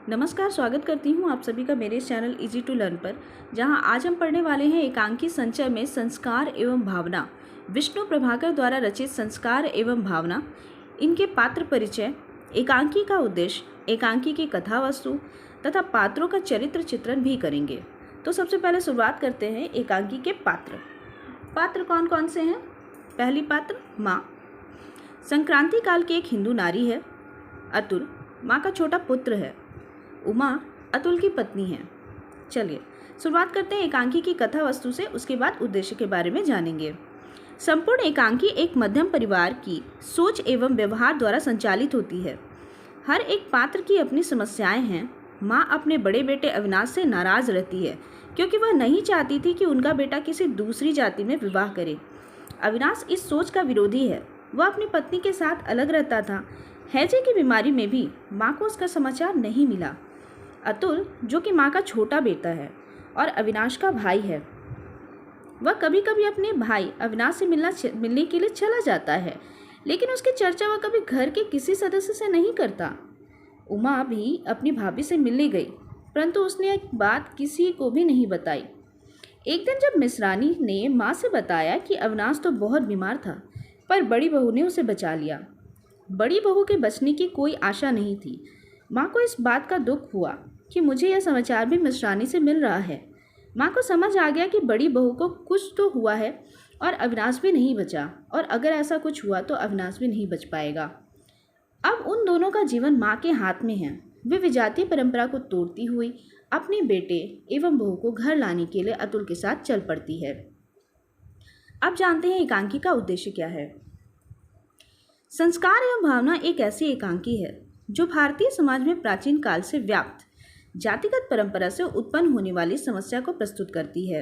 नमस्कार, स्वागत करती हूँ आप सभी का मेरे चैनल इजी टू लर्न पर, जहाँ आज हम पढ़ने वाले हैं एकांकी संचय में संस्कार एवं भावना। विष्णु प्रभाकर द्वारा रचित संस्कार एवं भावना, इनके पात्र परिचय, एकांकी का उद्देश्य, एकांकी की कथा वस्तु तथा पात्रों का चरित्र चित्रण भी करेंगे। तो सबसे पहले शुरुआत करते हैं एकांकी के पात्र। पात्र कौन कौन से हैं? पहली पात्र माँ। संक्रांति काल की एक हिंदू नारी है। अतुल माँ का छोटा पुत्र है। उमा अतुल की पत्नी है। चलिए शुरुआत करते हैं एकांकी की कथा वस्तु से, उसके बाद उद्देश्य के बारे में जानेंगे। संपूर्ण एकांकी एक मध्यम परिवार की सोच एवं व्यवहार द्वारा संचालित होती है। हर एक पात्र की अपनी समस्याएं हैं। माँ अपने बड़े बेटे अविनाश से नाराज रहती है क्योंकि वह नहीं चाहती थी कि उनका बेटा किसी दूसरी जाति में विवाह करे। अविनाश इस सोच का विरोधी है। वह अपनी पत्नी के साथ अलग रहता था। हैजे की बीमारी में भी माँ को उसका समाचार नहीं मिला। अतुल, जो कि माँ का छोटा बेटा है और अविनाश का भाई है, वह कभी कभी अपने भाई अविनाश से मिलने के लिए चला जाता है, लेकिन उसकी चर्चा वह कभी घर के किसी सदस्य से नहीं करता। उमा भी अपनी भाभी से मिलने गई, परंतु उसने एक बात किसी को भी नहीं बताई। एक दिन जब मिश्रानी ने माँ से बताया कि अविनाश तो बहुत बीमार था, पर बड़ी बहू ने उसे बचा लिया। बड़ी बहू के बचने की कोई आशा नहीं थी। माँ को इस बात का दुख हुआ कि मुझे यह समाचार भी मिश्रानी से मिल रहा है। माँ को समझ आ गया कि बड़ी बहू को कुछ तो हुआ है और अविनाश भी नहीं बचा, और अगर ऐसा कुछ हुआ तो अविनाश भी नहीं बच पाएगा। अब उन दोनों का जीवन माँ के हाथ में है। वे विजातीय परंपरा को तोड़ती हुई अपने बेटे एवं बहू को घर लाने के लिए अतुल के साथ चल पड़ती है। अब जानते हैं एकांकी का उद्देश्य क्या है। संस्कार एवं भावना एक ऐसी एकांकी है जो भारतीय समाज में प्राचीन काल से व्याप्त जातिगत परंपरा से उत्पन्न होने वाली समस्या को प्रस्तुत करती है।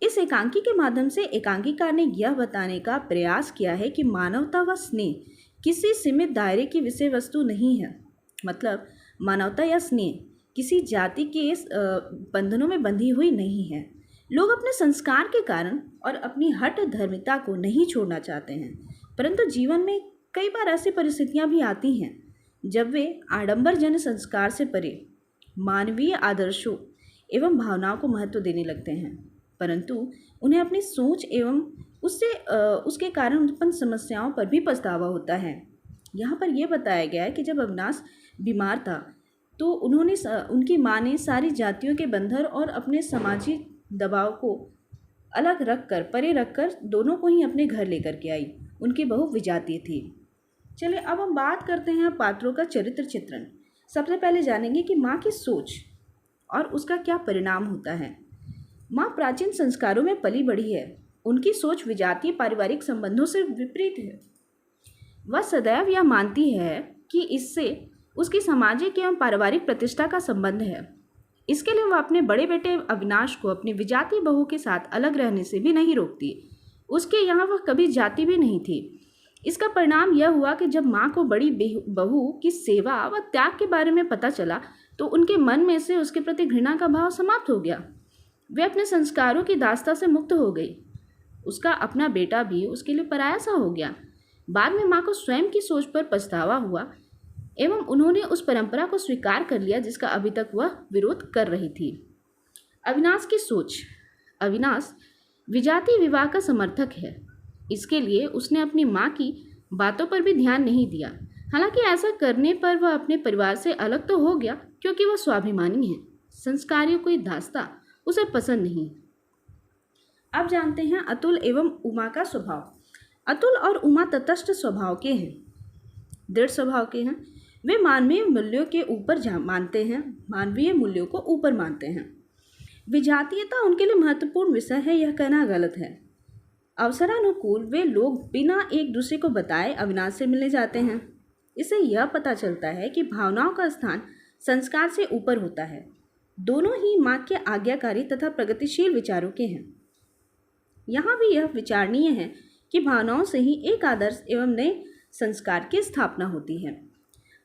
इस एकांकी के माध्यम से एकांकीकार ने यह बताने का प्रयास किया है कि मानवता व स्नेह किसी सीमित दायरे की विषय वस्तु नहीं है। मतलब मानवता या स्नेह किसी जाति के बंधनों में बंधी हुई नहीं है। लोग अपने संस्कार के कारण और अपनी हठ धर्मिता को नहीं छोड़ना चाहते हैं, परंतु जीवन में कई बार ऐसी परिस्थितियां भी आती हैं जब वे आडंबर जन संस्कार से परे मानवीय आदर्शों एवं भावनाओं को महत्व देने लगते हैं, परंतु उन्हें अपनी सोच एवं उसके कारण उत्पन्न समस्याओं पर भी पछतावा होता है। यहाँ पर यह बताया गया है कि जब अविनाश बीमार था तो उनकी माँ ने सारी जातियों के बंधन और अपने सामाजिक दबाव को परे रखकर दोनों को ही अपने घर लेकर के आई। उनकी बहू विजातीय थी। चलिए अब हम बात करते हैं पात्रों का चरित्र चित्रण। सबसे पहले जानेंगे कि माँ की सोच और उसका क्या परिणाम होता है। माँ प्राचीन संस्कारों में पली बढ़ी है। उनकी सोच विजातीय पारिवारिक संबंधों से विपरीत है। वह सदैव यह मानती है कि इससे उसकी सामाजिक एवं पारिवारिक प्रतिष्ठा का संबंध है। इसके लिए वह अपने बड़े बेटे अविनाश को अपनी विजातीय बहू के साथ अलग रहने से भी नहीं रोकती। उसके यहाँ वह कभी जाती भी नहीं थी। इसका परिणाम यह हुआ कि जब माँ को बड़ी बहू की सेवा व त्याग के बारे में पता चला तो उनके मन में से उसके प्रति घृणा का भाव समाप्त हो गया। वे अपने संस्कारों की दास्ता से मुक्त हो गई। उसका अपना बेटा भी उसके लिए पराया सा हो गया। बाद में माँ को स्वयं की सोच पर पछतावा हुआ एवं उन्होंने उस परंपरा को स्वीकार कर लिया जिसका अभी तक वह विरोध कर रही थी। अविनाश की सोच। अविनाश विजातीय विवाह का समर्थक है। इसके लिए उसने अपनी माँ की बातों पर भी ध्यान नहीं दिया। हालांकि ऐसा करने पर वह अपने परिवार से अलग तो हो गया क्योंकि वह स्वाभिमानी है। संस्कारियों कोई दास्ता उसे पसंद नहीं। अब जानते हैं अतुल एवं उमा का स्वभाव। अतुल और उमा तटस्थ स्वभाव के हैं, दृढ़ स्वभाव के हैं। वे मानवीय मूल्यों को ऊपर मानते हैं। विजातीयता उनके लिए महत्वपूर्ण विषय है, यह कहना गलत है। अवसरानुकूल वे लोग बिना एक दूसरे को बताए अविनाश से मिलने जाते हैं। इससे यह पता चलता है कि भावनाओं का स्थान संस्कार से ऊपर होता है। दोनों ही माँ के आज्ञाकारी तथा प्रगतिशील विचारों के हैं। यहाँ भी यह विचारणीय है कि भावनाओं से ही एक आदर्श एवं नए संस्कार की स्थापना होती है।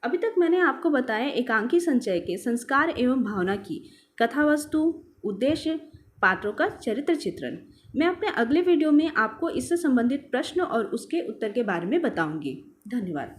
अभी तक मैंने आपको बताया एकांकी संचय के संस्कार एवं भावना की कथा वस्तु, उद्देश्य, पात्रों का चरित्र चित्रण। मैं अपने अगले वीडियो में आपको इससे संबंधित प्रश्न और उसके उत्तर के बारे में बताऊंगी। धन्यवाद।